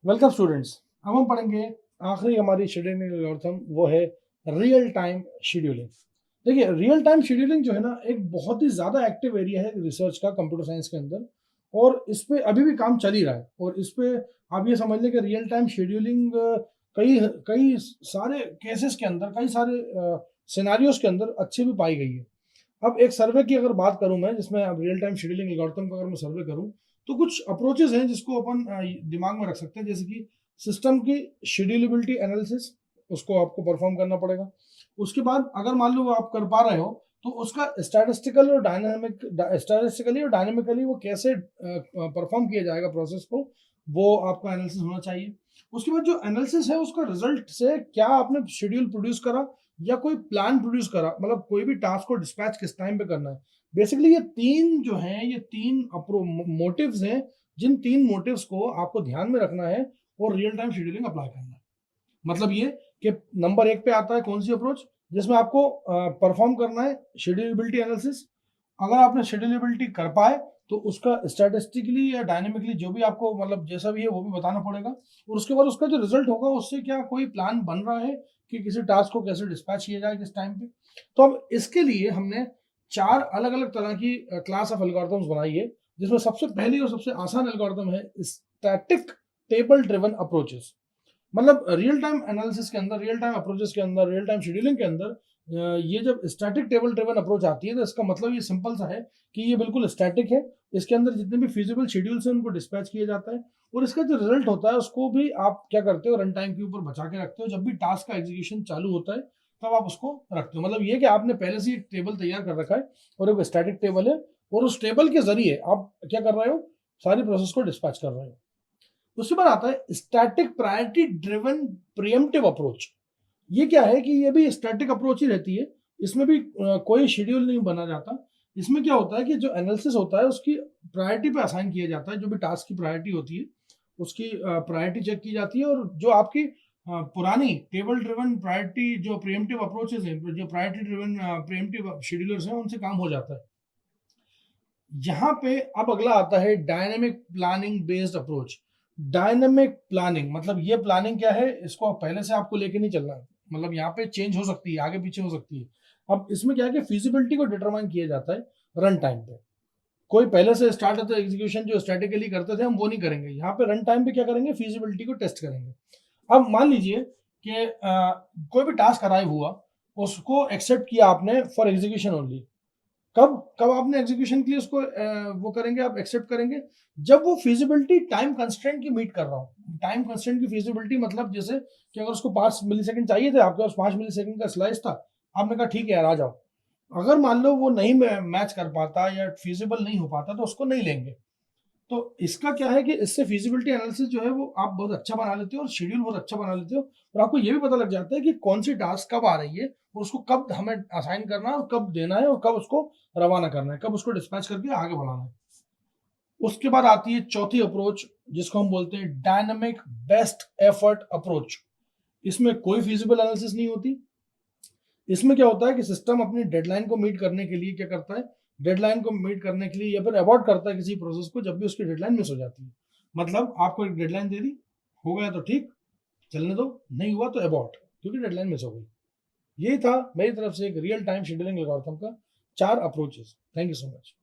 Welcome students. अब हम पढ़ेंगे आखिरी हमारी शेड्यूलिंग एल्गोरिथम, वो है रियल टाइम शेड्यूलिंग। देखिए, रियल टाइम शेड्यूलिंग जो है ना, एक बहुत ही ज़्यादा एक्टिव एरिया है रिसर्च का कंप्यूटर साइंस के अंदर। और इस पे अभी भी काम चल ही रहा है। और इस पे आप ये समझ लें कि रियल टाइम शेड्यूलिंग कई कई सारे केसेस के अंदर, कई सारे सिनारियोस के अंदर अच्छी भी पाई गई है। अब एक सर्वे की अगर बात करूं मैं, जिसमें अब रियल टाइम शेड्यूलिंग एल्गोरिथम का अगर मैं सर्वे करूं, तो कुछ अप्रोचेस हैं जिसको अपन दिमाग में रख सकते हैं। जैसे कि सिस्टम की शेड्यूलेबिलिटी एनालिसिस, उसको आपको परफॉर्म करना पड़ेगा। उसके बाद अगर मान लो वो आप कर पा रहे हो, तो उसका स्टैटिस्टिकली और डायनेमिकली वो कैसे परफॉर्म किया जाएगा प्रोसेस को, वो आपका एनालिसिस होना चाहिए। उसके बाद जो एनालिसिस है, उसका रिजल्ट से क्या आपने शेड्यूल प्रोड्यूस करा या कोई प्लान प्रोड्यूस करा, मतलब कोई भी टास्क को डिस्पैच किस टाइम पे करना है। बेसिकली ये तीन जो हैं, ये तीन मोटिव्स हैं, जिन तीन मोटिव्स को आपको ध्यान में रखना है और रियल टाइम शेड्यूलिंग अप्लाई करना है। मतलब ये कि नंबर एक पे आता है कौन सी अप्रोच, जिसमें आपको परफॉर्म करना है शेड्यूलेबिलिटी एनालिसिस। अगर आपने शेड्यूलेबिलिटी कर पाए, तो उसका स्टैटिस्टिकली या डायनेमिकली जो भी आपको, मतलब जैसा भी है वो भी बताना पड़ेगा। और उसके बाद उसका जो रिजल्ट होगा, उससे क्या कोई प्लान बन रहा है कि किसी टास्क को कैसे डिस्पैच किया जाए किस टाइम पे। तो अब इसके लिए हमने चार अलग अलग तरह की क्लास ऑफ एल्गोरिथम्स बनाई है, जिसमें सबसे पहली और सबसे आसान एल्गोरिथम है स्टैटिक टेबल ड्रिवन अप्रोचेस। मतलब रियल टाइम एनालिसिस के अंदर, रियल टाइम अप्रोचेस के अंदर, रियल टाइम शेड्यूलिंग के अंदर ये जब स्टैटिक टेबल ड्रिवन अप्रोच आती है, तो इसका मतलब ये सिंपल सा है कि ये बिल्कुल स्टैटिक है। इसके अंदर जितने भी फिजिबल शेड्यूल्स हैं, उनको डिस्पैच किया जाता है। और इसका जो रिजल्ट होता है, उसको भी आप क्या करते हो, रन टाइम के ऊपर बचा के रखते हो। जब भी टास्क का एग्जीक्यूशन चालू होता है, तब आप उसको रखते हो। मतलब ये कि आपने पहले से ही टेबल तैयार कर रखा है, और एक स्टैटिक टेबल है, और उस टेबल के जरिए आप क्या कर रहे हो, सारी प्रोसेस को डिस्पैच कर रहे हो। उसके बाद आता है static priority driven pre-emptive approach. ये क्या है कि ये भी स्टैटिक अप्रोच ही रहती है। इसमें भी कोई शेड्यूल नहीं बना जाता। इसमें क्या होता है कि जो एनालिसिस होता है, उसकी प्रायोरिटी पे असाइन किया जाता है। जो भी टास्क की प्रायोरिटी होती है, उसकी प्रायोरिटी चेक की जाती है। और जो आपकी पुरानी टेबल ड्रिवन प्रायोरिटी जो प्रिएम्प्टिव अप्रोचेस हैं, जो प्रायोरिटी ड्रिवन प्रिएम्प्टिव शेड्यूलर्स हैं, उनसे काम हो जाता है। यहाँ पे अब अगला आता है dynamic planning based approach. Dynamic planning मतलब ये प्लानिंग क्या है, इसको पहले से आपको लेके नहीं चलना है। मतलब यहाँ पे चेंज हो सकती है, आगे पीछे हो सकती है। अब इसमें क्या है कि फिजिबिलिटी को डिटरमाइन किया जाता है रन टाइम पे। कोई पहले से स्टार्ट होता है एग्जीक्यूशन, जो स्ट्रेटेजिकली करते थे हम, वो नहीं करेंगे। यहाँ पे रन टाइम पे क्या करेंगे, फिजिबिलिटी को टेस्ट करेंगे। अब मान लीजिए कि कोई भी टास्क अराइव हुआ, उसको एक्सेप्ट किया आपने फॉर एग्जीक्यूशन ओनली। कब कब आपने एग्जीक्यूशन के लिए उसको वो करेंगे, आप एक्सेप्ट करेंगे, जब वो फिजिबिलिटी टाइम कंस्ट्रेंट की मीट कर रहा हो। टाइम कंस्ट्रेंट की फिजिबिलिटी मतलब जैसे कि अगर उसको 5 मिली सेकंड चाहिए थे, आपके पास 5 मिली सेकंड का स्लाइस था, आपने कहा ठीक है यार आ जाओ। अगर मान लो वो नहीं मैच कर पाता या फिजिबल नहीं हो पाता, तो उसको नहीं लेंगे। तो इसका क्या है कि इससे फिजिबिलिटी एनालिसिस जो है, वो आप बहुत अच्छा बना लेते हो और शेड्यूल बहुत अच्छा बना लेते हो। और आपको ये भी पता लग जाता है कि कौन सी टास्क कब आ रही है, और उसको कब हमें असाइन करना है, और कब देना है, और कब उसको रवाना करना है, कब उसको डिस्पैच करके आगे बढ़ाना है। उसके बाद आती है चौथी अप्रोच, जिसको हम बोलते हैं डायनामिक बेस्ट एफर्ट अप्रोच। इसमें कोई फिजिबल एनालिसिस नहीं होती। इसमें क्या होता है कि सिस्टम अपनी डेडलाइन को मीट करने के लिए क्या करता है, डेडलाइन को मीट करने के लिए या फिर अवॉइड करता है किसी प्रोसेस को, जब भी उसकी डेडलाइन मिस हो जाती है। मतलब आपको एक डेडलाइन दे दी, हो गया तो ठीक, चलने दो, नहीं हुआ तो अबॉर्ट, क्योंकि डेडलाइन मिस हो गई। यही था मेरी तरफ से एक रियल टाइम शेड्यूलिंग एल्गोरिथम का 4 approaches. Thank you so much.